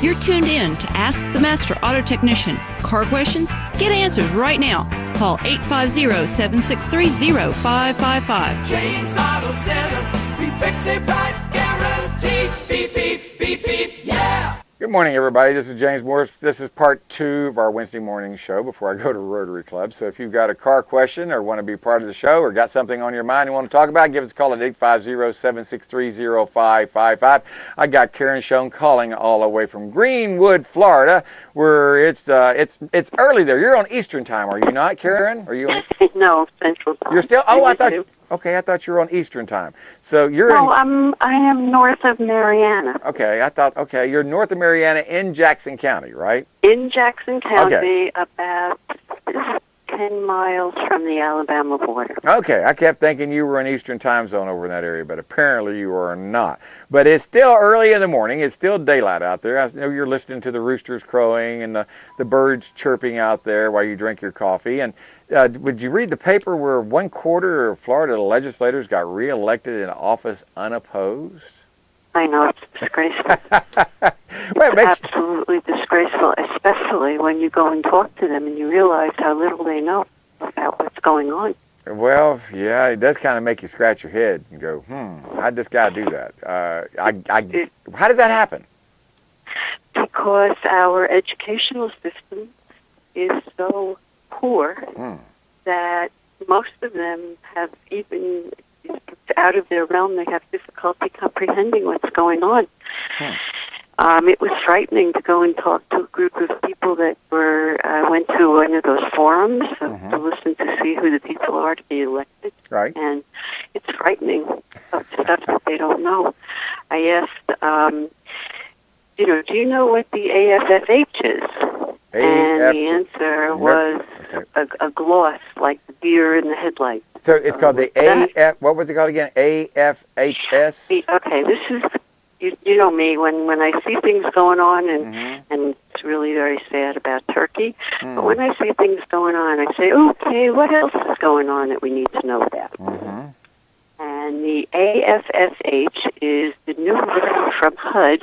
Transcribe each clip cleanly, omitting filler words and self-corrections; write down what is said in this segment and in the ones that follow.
You're tuned in to Ask the Master Auto Technician. Car questions? Get answers right now. Call 850-763-0555. James Auto Center, we fix it right, guaranteed. Beep, beep, beep, beep, yeah! Good morning, everybody. This is James Morris. This is part 2 of our Wednesday morning show before I go to Rotary Club. So if you've got a car question or want to be part of the show or got something on your mind you want to talk about, give us a call at 850-763-0555. I got Karen Schoen calling all the way from Greenwood, Florida, where it's early there. You're on Eastern time, are you not, Karen? Are you on? No, Central time. You're still? Oh, I thought. Okay, I thought you were on Eastern time. So you're I am north of Mariana. Okay, you're north of Mariana in Jackson County, right? In Jackson County, about 10 miles from the Alabama border. Okay, I kept thinking you were in Eastern time zone over in that area, but apparently you are not. But it's still early in the morning. It's still daylight out there. I know you're listening to the roosters crowing and the birds chirping out there while you drink your coffee. And would you read the paper where 1/4 of Florida legislators got reelected in office unopposed? I know, it's disgraceful. Well, It's absolutely disgraceful, especially when you go and talk to them and you realize how little they know about what's going on. Well, yeah, it does kind of make you scratch your head and go, how'd this guy do that? How does that happen? Because our educational system is so poor that most of them have even out of their realm, they have difficulty comprehending what's going on. It was frightening to go and talk to a group of people that went to one of those forums to listen to see who the people are to be elected. Right. And it's frightening of stuff that they don't know. I asked, do you know what the AFFH is? And the answer was a gloss, like the deer in the headlights. So it's called the what was it called again? AFHS? Okay, this is, you know me, when I see things going on, and it's really very sad about Turkey, but when I see things going on, I say, okay, what else is going on that we need to know about? And the AFFH is the new word from HUD,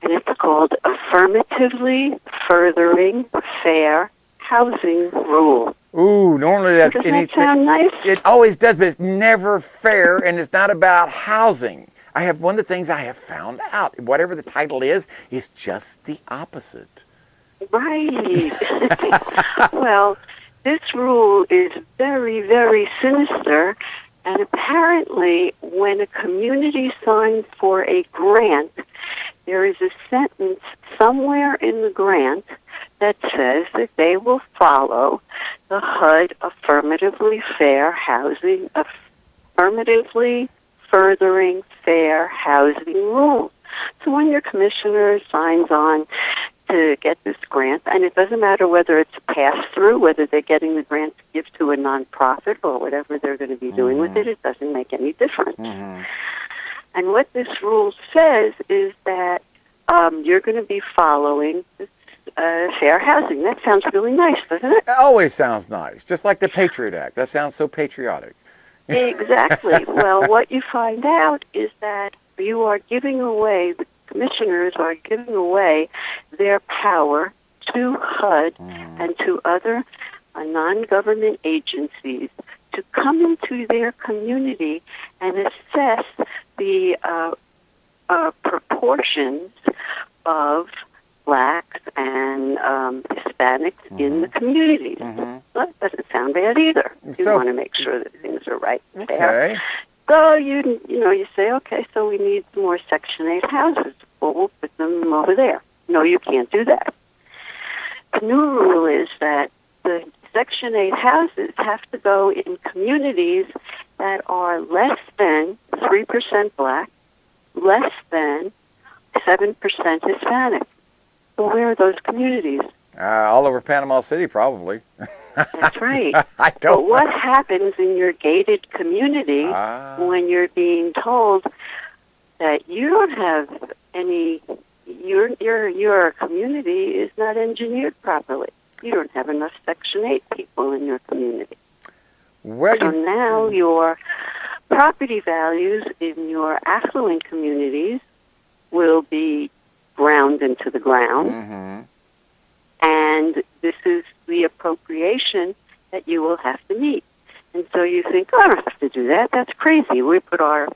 and it's called Affirmatively Furthering Fair Housing Rule. Ooh, normally that's Does anything. That sound nice? It always does, but it's never fair, and it's not about housing. One of the things I have found out, whatever the title is just the opposite. Right. Well, this rule is very, very sinister, and apparently when a community signs for a grant, there is a sentence somewhere in the grant that says that they will follow the HUD Affirmatively Furthering Fair Housing Rules. So when your commissioner signs on to get this grant, and it doesn't matter whether it's a pass-through, whether they're getting the grant to give to a nonprofit or whatever they're going to be doing with it, it doesn't make any difference. And what this rule says is that you're going to be following this fair housing. That sounds really nice, doesn't it? It always sounds nice, just like the Patriot Act. That sounds so patriotic. Exactly. Well, what you find out is that you are giving away, the commissioners are giving away their power to HUD and to other non-government agencies to come into their community and assess the proportions of blacks and Hispanics in the communities. Well, that doesn't sound bad either. You want to make sure that things are right there. So you say, okay, so we need some more Section 8 houses. Well, we'll put them over there. No, you can't do that. The new rule is that the Section 8 houses have to go in communities that are less than 3% black, less than 7% Hispanic. Well, where are those communities? All over Panama City, probably. That's right. I don't But what happens in your gated community when you're being told that you don't have any, your community is not engineered properly? You don't have enough Section 8 people in your community. So now your property values in your affluent communities will be ground ground into the ground. Mm-hmm. And this is the appropriation that you will have to meet. And so you think, oh, I don't have to do that. That's crazy. We put our,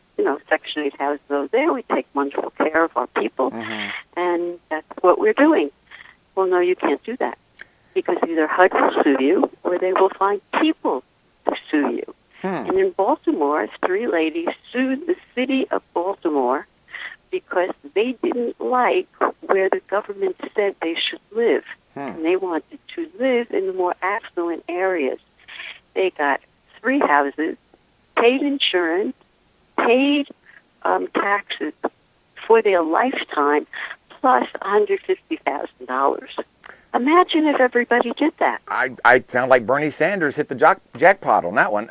Section 8 houses over there. We take wonderful care of our people. Mm-hmm. And that's what we're doing. Well, no, you can't do that. Because either HUD will sue you or they will find people to sue you. And in Baltimore, 3 ladies sued the city of Baltimore because they didn't like where the government said they should live. And they wanted to live in the more affluent areas. They got 3 houses, paid insurance, paid taxes for their lifetime, plus $150,000. Imagine if everybody did that. I sound like Bernie Sanders hit the jackpot on that one.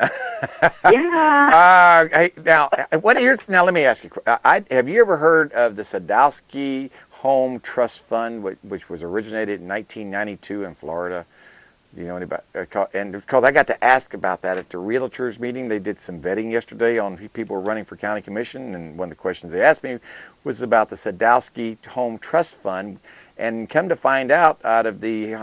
Yeah. Hey, now, let me ask you. Have you ever heard of the Sadowski Home Trust Fund, which was originated in 1992 in Florida? Do you know anybody? And because I got to ask about that at the realtors meeting, they did some vetting yesterday on people running for county commission, and one of the questions they asked me was about the Sadowski Home Trust Fund. And come to find out, out of the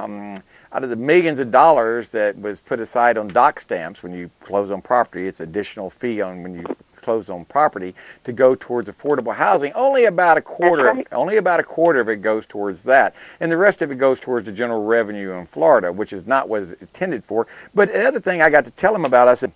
millions of dollars that was put aside on dock stamps when you close on property, it's additional fee on when you close on property to go towards affordable housing. Only about a quarter of it goes towards that, and the rest of it goes towards the general revenue in Florida, which is not what it's intended for. But the other thing I got to tell them about, I said,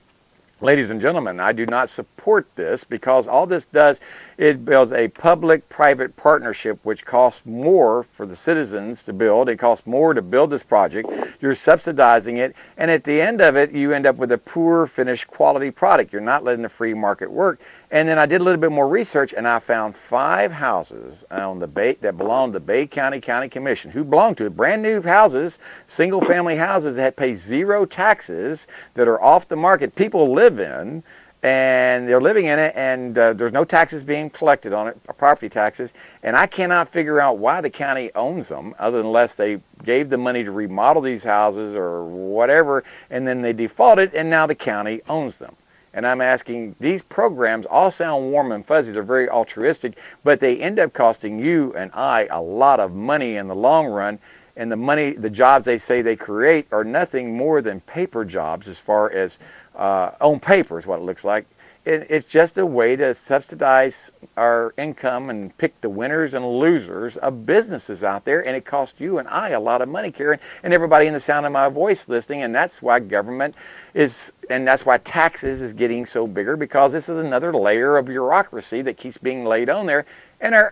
ladies and gentlemen, I do not support this because all this does, it builds a public-private partnership which costs more for the citizens to build. It costs more to build this project. You're subsidizing it, and at the end of it, you end up with a poor finished quality product. You're not letting the free market work. And then I did a little bit more research, and I found 5 houses on the Bay that belong to the Bay County County Commission, who belong to it, brand new houses, single-family houses that pay 0 taxes, that are off the market. People live in, and they're living in it, and there's no taxes being collected on it, property taxes. And I cannot figure out why the county owns them, other than unless they gave the money to remodel these houses or whatever, and then they defaulted, and now the county owns them. And I'm asking, these programs all sound warm and fuzzy. They're very altruistic, but they end up costing you and I a lot of money in the long run. And the jobs they say they create are nothing more than paper jobs, as far as on paper is what it looks like. It's just a way to subsidize our income and pick the winners and losers of businesses out there, and it costs you and I a lot of money, Karen, and everybody in the sound of my voice listening, and that's why government and that's why taxes is getting so bigger, because this is another layer of bureaucracy that keeps being laid on there, and our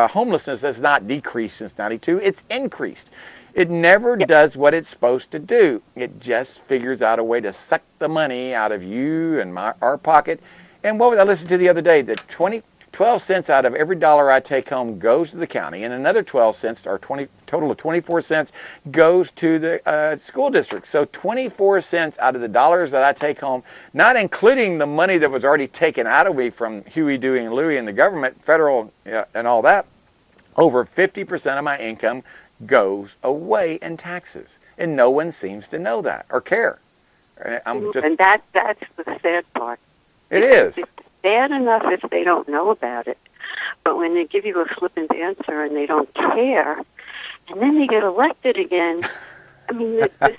homelessness has not decreased since '92, it's increased. It never does what it's supposed to do. It just figures out a way to suck the money out of you and our pocket. And what I listened to the other day, that 12 cents out of every dollar I take home goes to the county, and another 12 cents, or total of 24 cents, goes to the school district. So 24 cents out of the dollars that I take home, not including the money that was already taken out of me from Huey, Dewey, and Louie and the government, federal and all that, over 50% of my income goes away in taxes, and no one seems to know that or care. And that's the sad part. It is. It's bad enough if they don't know about it, but when they give you a flippant answer and they don't care, and then they get elected again, I mean, this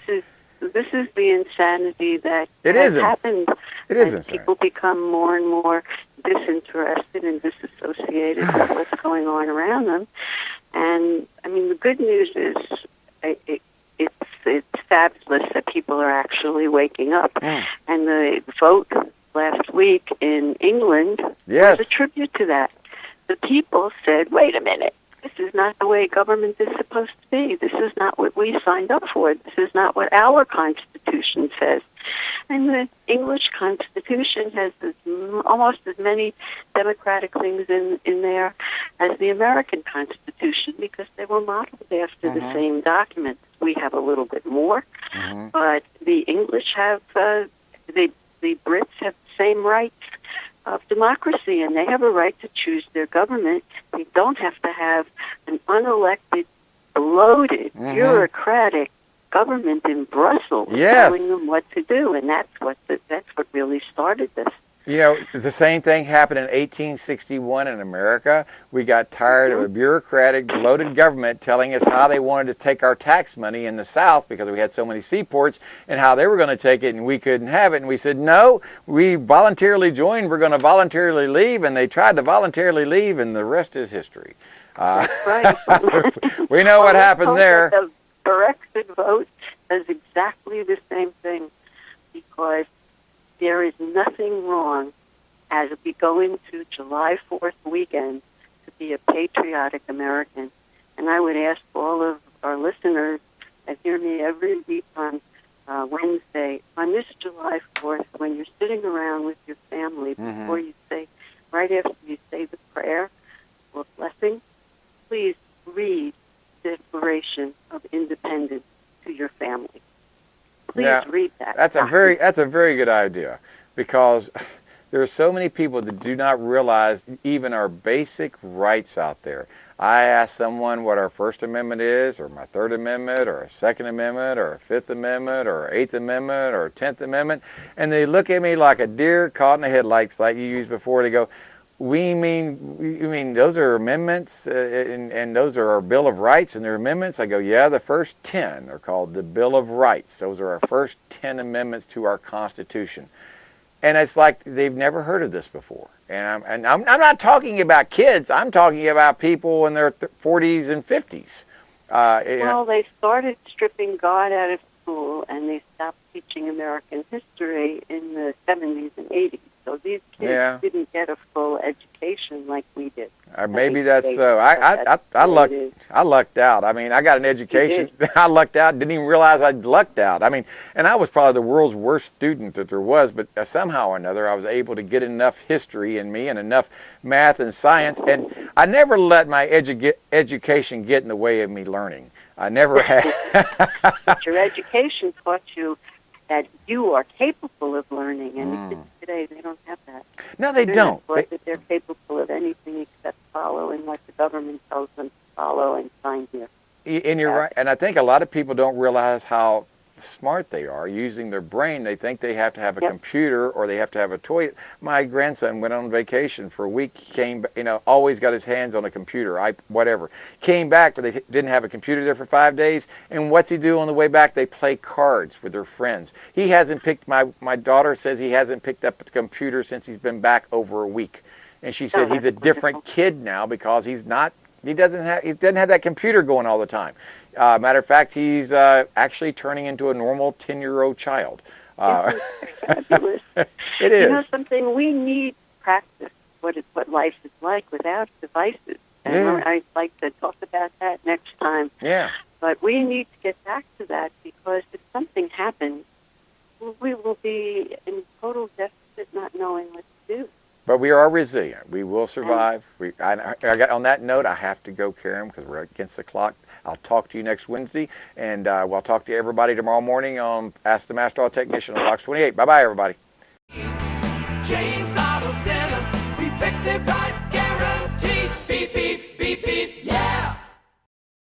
is the insanity that has happened. It is insane. People become more and more disinterested and disassociated with what's going on around them. And I mean, the good news is it's fabulous that people are actually waking up. And the vote last week in England was a tribute to that. The people said, "Wait a minute, this is not the way government is supposed to be. This is not what we signed up for. This is not what our Constitution says." And the English Constitution has almost as many democratic things in there as the American Constitution, because they were modeled after the same documents. We have a little bit more, but the English have, the Brits have the same rights of democracy, and they have a right to choose their government. They don't have to have an unelected, bloated, bureaucratic government in Brussels telling them what to do, and that's what really started this. You know, the same thing happened in 1861 in America. We got tired of a bureaucratic, bloated government telling us how they wanted to take our tax money in the South because we had so many seaports and how they were going to take it and we couldn't have it. And we said, no, we voluntarily joined. We're going to voluntarily leave. And they tried to voluntarily leave, and the rest is history. That's right. We know what happened there. The Brexit vote is exactly the same thing, because there is nothing wrong as we go into July 4th weekend to be a patriotic American. And I would ask all of our listeners that hear me every week on Wednesday, on this July 4th, when you're sitting around with your family, before you say, right after you say the prayer or blessing, please read the Declaration of Independence to your family. Please read that. That's a very good idea, because there are so many people that do not realize even our basic rights out there. I ask someone what our First Amendment is, or my Third Amendment, or a Second Amendment, or a Fifth Amendment, or an Eighth Amendment, or a 10th Amendment, and they look at me like a deer caught in the headlights, like you used before. They go, you mean those are amendments, and those are our Bill of Rights, and they're amendments? I go, yeah, the first 10 are called the Bill of Rights. Those are our first 10 amendments to our Constitution. And it's like they've never heard of this before. And I'm not talking about kids. I'm talking about people in their 40s and 50s. Well, they started stripping God out of school, and they stopped teaching American history in the 70s and 80s. So these kids didn't get a full education like we did. Maybe that's so. I lucked out. I mean, I got an education. I lucked out. Didn't even realize I'd lucked out. I mean, and I was probably the world's worst student that there was, but somehow or another I was able to get enough history in me and enough math and science, and I never let my education get in the way of me learning. I never had. But your education taught you that you are capable of learning, and kids today, they don't have that. No, they don't. That they're capable of anything except following what the government tells them to follow and sign here. And you're right. And I think a lot of people don't realize how smart they are using their brain. They think they have to have a computer or they have to have a toy. My grandson went on vacation for a week. He came, always got his hands on a computer, whatever. Came back, but they didn't have a computer there for 5 days. And what's he do on the way back? They play cards with their friends. He hasn't picked, my daughter says he hasn't picked up a computer since he's been back over a week. And she said he's a different kid now because he doesn't have that computer going all the time. Matter of fact, he's actually turning into a normal 10-year-old child. Fabulous. It is. You know something? We need to practice what life is like without devices. And I'd like to talk about that next time. Yeah. But we need to get back to that, because if something happens, we will be in total deficit, not knowing what to do. But we are resilient. We will survive. On that note, I have to go, Karen, because we're against the clock. I'll talk to you next Wednesday, and we'll talk to everybody tomorrow morning on Ask the Master Auto Technician on Fox 28. Bye-bye, everybody. James Auto Center, we fix it right, guaranteed. Beep, beep, beep, beep, yeah.